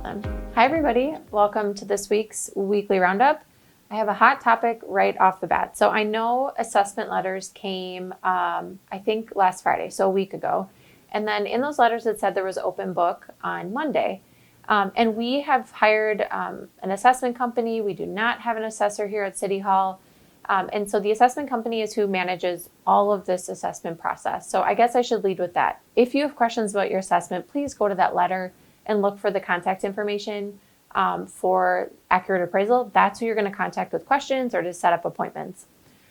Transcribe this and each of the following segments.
then. Hi everybody, welcome to this week's weekly roundup. I have a hot topic right off the bat. So I know assessment letters came, I think last Friday, so a week ago. And then in those letters it said there was open book on Monday. And we have hired an assessment company. We do not have an assessor here at City Hall. And so the assessment company is who manages all of this assessment process. So I guess I should lead with that. If you have questions about your assessment, please go to that letter and look for the contact information for Accurate Appraisal. That's who you're going to contact with questions or to set up appointments.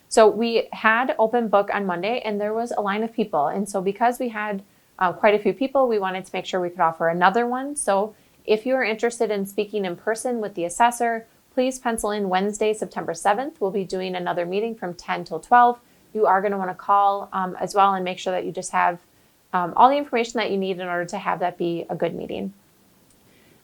So we had open book on Monday and there was a line of people. And so because we had quite a few people, we wanted to make sure we could offer another one. So if you are interested in speaking in person with the assessor, please pencil in Wednesday, September 7th. We'll be doing another meeting from 10 till 12. You are going to want to call as well and make sure that you just have all the information that you need in order to have that be a good meeting.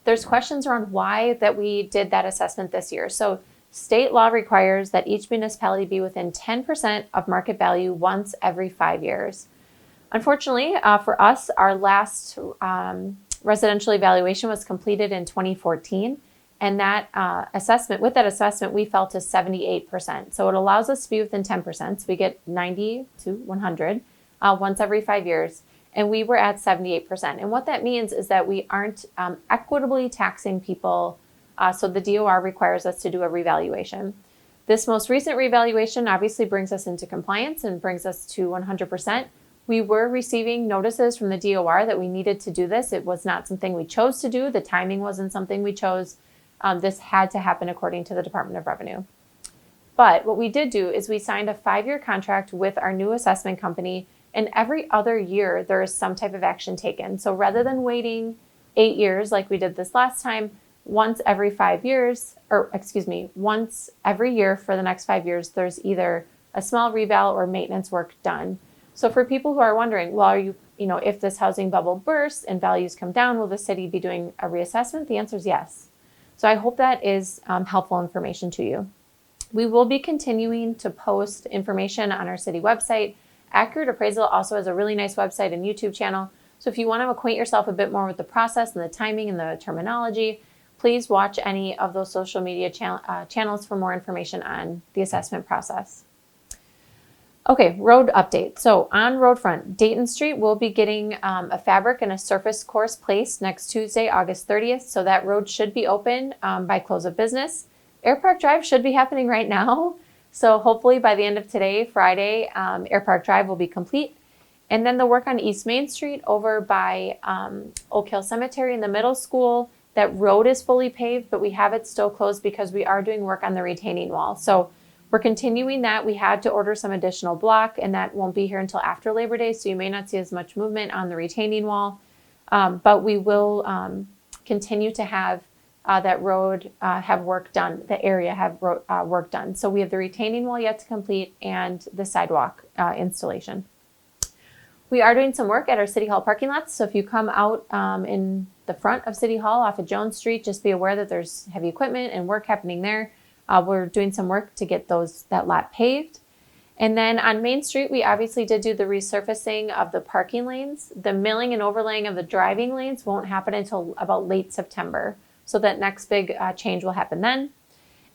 There's questions around why that we did that assessment this year. So state law requires that each municipality be within 10% of market value once every 5 years. Unfortunately, for us, our last residential evaluation was completed in 2014. And that assessment, we fell to 78%. So it allows us to be within 10%. So we get 90 to 100 once every 5 years. And we were at 78%. And what that means is that we aren't equitably taxing people. So the DOR requires us to do a revaluation. This most recent revaluation obviously brings us into compliance and brings us to 100%. We were receiving notices from the DOR that we needed to do this. It was not something we chose to do. The timing wasn't something we chose. This had to happen according to the Department of Revenue. But what we did do is we signed a 5-year contract with our new assessment company, and every other year there is some type of action taken. So rather than waiting 8 years like we did this last time, once every 5 years, once every year for the next 5 years, there's either a small reval or maintenance work done. So for people who are wondering, well, if this housing bubble bursts and values come down, will the city be doing a reassessment? The answer is yes. So I hope that is helpful information to you. We will be continuing to post information on our city website. Accurate Appraisal also has a really nice website and YouTube channel. So if you want to acquaint yourself a bit more with the process and the timing and the terminology, please watch any of those social media channels for more information on the assessment process. Okay, road update. So on road front, Dayton Street will be getting a fabric and a surface course placed next Tuesday, August 30th. So that road should be open by close of business. Air Park Drive should be happening right now. So hopefully by the end of today, Friday, Air Park Drive will be complete. And then the work on East Main Street over by Oak Hill Cemetery in the middle school, that road is fully paved, but we have it still closed because we are doing work on the retaining wall. So we're continuing that. We had to order some additional block, and that won't be here until after Labor Day, so you may not see as much movement on the retaining wall. But we will continue to have that road have work done, the area have work done. So we have the retaining wall yet to complete and the sidewalk installation. We are doing some work at our City Hall parking lots. So if you come out in the front of City Hall off of Jones Street, just be aware that there's heavy equipment and work happening there. We're doing some work to get that lot paved. And then on Main Street, we obviously did do the resurfacing of the parking lanes. The milling and overlaying of the driving lanes won't happen until about late September. So that next big change will happen then.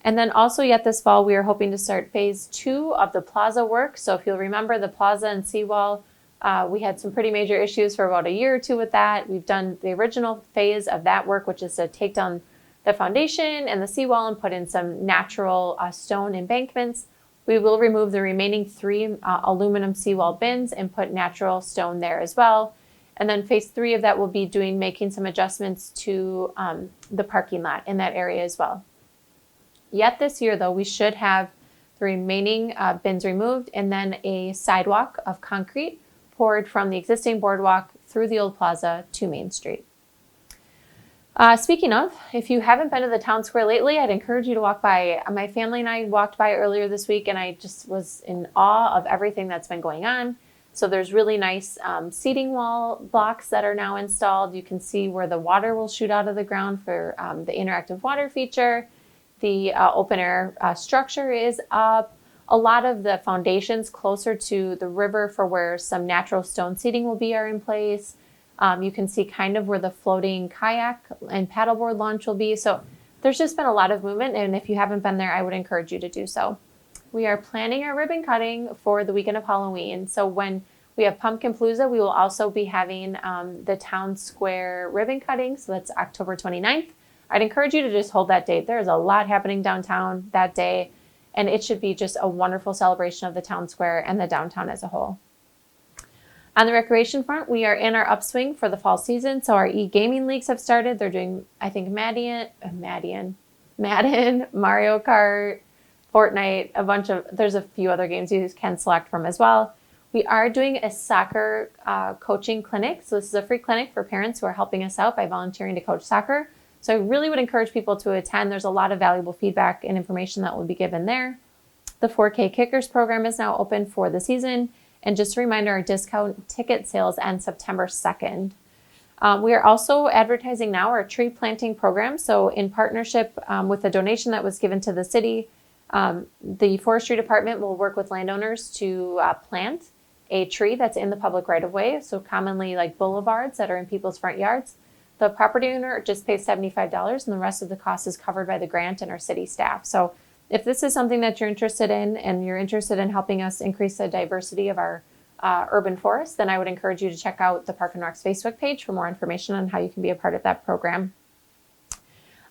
And then also yet this fall, we are hoping to start phase 2 of the plaza work. So if you'll remember the plaza and seawall, we had some pretty major issues for about a year or two with that. We've done the original phase of that work, which is to take down the foundation and the seawall and put in some natural stone embankments. We will remove the remaining 3 aluminum seawall bins and put natural stone there as well. And then phase 3 of that will be making some adjustments to the parking lot in that area as well. Yet this year though, we should have the remaining bins removed and then a sidewalk of concrete poured from the existing boardwalk through the old plaza to Main Street. Speaking of, if you haven't been to the town square lately, I'd encourage you to walk by. My family and I walked by earlier this week and I just was in awe of everything that's been going on. So there's really nice seating wall blocks that are now installed. You can see where the water will shoot out of the ground for the interactive water feature. The open air structure is up. A lot of the foundations closer to the river for where some natural stone seating will be are in place. You can see kind of where the floating kayak and paddleboard launch will be. So there's just been a lot of movement. And if you haven't been there, I would encourage you to do so. We are planning our ribbon cutting for the weekend of Halloween. So when we have Pumpkin Palooza, we will also be having the town square ribbon cutting. So that's October 29th. I'd encourage you to just hold that date. There's a lot happening downtown that day, and it should be just a wonderful celebration of the town square and the downtown as a whole. On the recreation front, we are in our upswing for the fall season. So our e-gaming leagues have started. They're doing, I think, Madden, Mario Kart, Fortnite, there's a few other games you can select from as well. We are doing a soccer coaching clinic. So this is a free clinic for parents who are helping us out by volunteering to coach soccer. So I really would encourage people to attend. There's a lot of valuable feedback and information that will be given there. The 4K Kickers program is now open for the season. And just a reminder, our discount ticket sales end September 2nd. We are also advertising now our tree planting program. So in partnership with a donation that was given to the city, the forestry department will work with landowners to plant a tree that's in the public right of way. So commonly like boulevards that are in people's front yards. The property owner just pays $75 and the rest of the cost is covered by the grant and our city staff. So if this is something that you're interested in and you're interested in helping us increase the diversity of our urban forest, then I would encourage you to check out the Park and Rec's Facebook page for more information on how you can be a part of that program.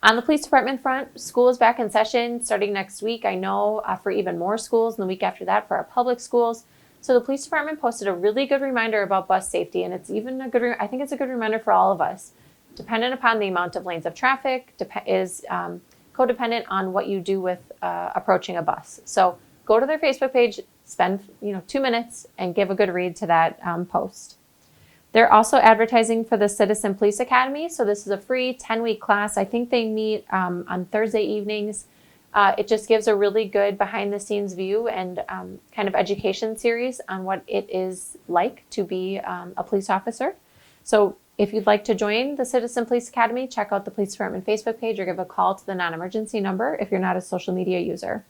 On the police department front, school is back in session starting next week. I know for even more schools and the week after that for our public schools. So the police department posted a really good reminder about bus safety, and it's even I think it's a good reminder for all of us. Dependent upon the amount of lanes of traffic is codependent on what you do with approaching a bus. So go to their Facebook page, spend 2 minutes, and give a good read to that post. They're also advertising for the Citizen Police Academy. So this is a free 10-week class. I think they meet on Thursday evenings. It just gives a really good behind-the-scenes view and kind of education series on what it is like to be a police officer. So if you'd like to join the Citizen Police Academy, check out the Police Department Facebook page or give a call to the non-emergency number if you're not a social media user.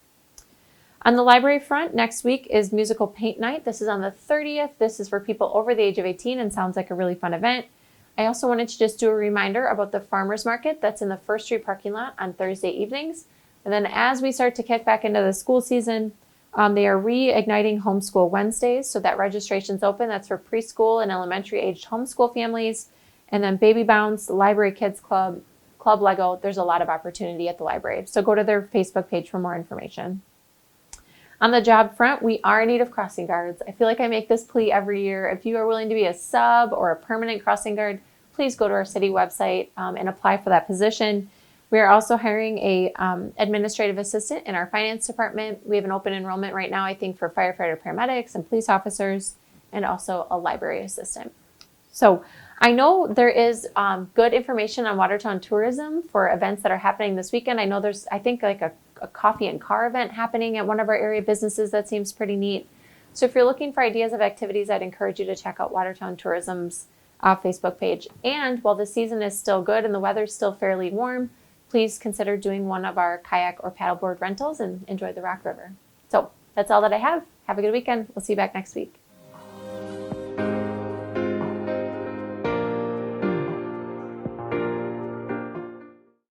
On the library front, next week is Musical Paint Night. This is on the 30th. This is for people over the age of 18 and sounds like a really fun event. I also wanted to just do a reminder about the farmers market that's in the First Street parking lot on Thursday evenings. And then as we start to kick back into the school season, they are reigniting Homeschool Wednesdays. So that registration's open. That's for preschool and elementary aged homeschool families. And then Baby Bounce, Library Kids Club, Club Lego. There's a lot of opportunity at the library. So go to their Facebook page for more information. On the job front, we are in need of crossing guards. I feel like I make this plea every year. If you are willing to be a sub or a permanent crossing guard, please go to our city website and apply for that position. We are also hiring a administrative assistant in our finance department. We have an open enrollment right now, I think, for firefighter paramedics and police officers, and also a library assistant. So I know there is good information on Watertown tourism for events that are happening this weekend. I know there's, I think, like a coffee and car event happening at one of our area businesses that seems pretty neat. So if you're looking for ideas of activities, I'd encourage you to check out Watertown Tourism's Facebook page. And while the season is still good and the weather's still fairly warm, please consider doing one of our kayak or paddleboard rentals and enjoy the Rock River. So that's all that I have. Have a good weekend. We'll see you back next week.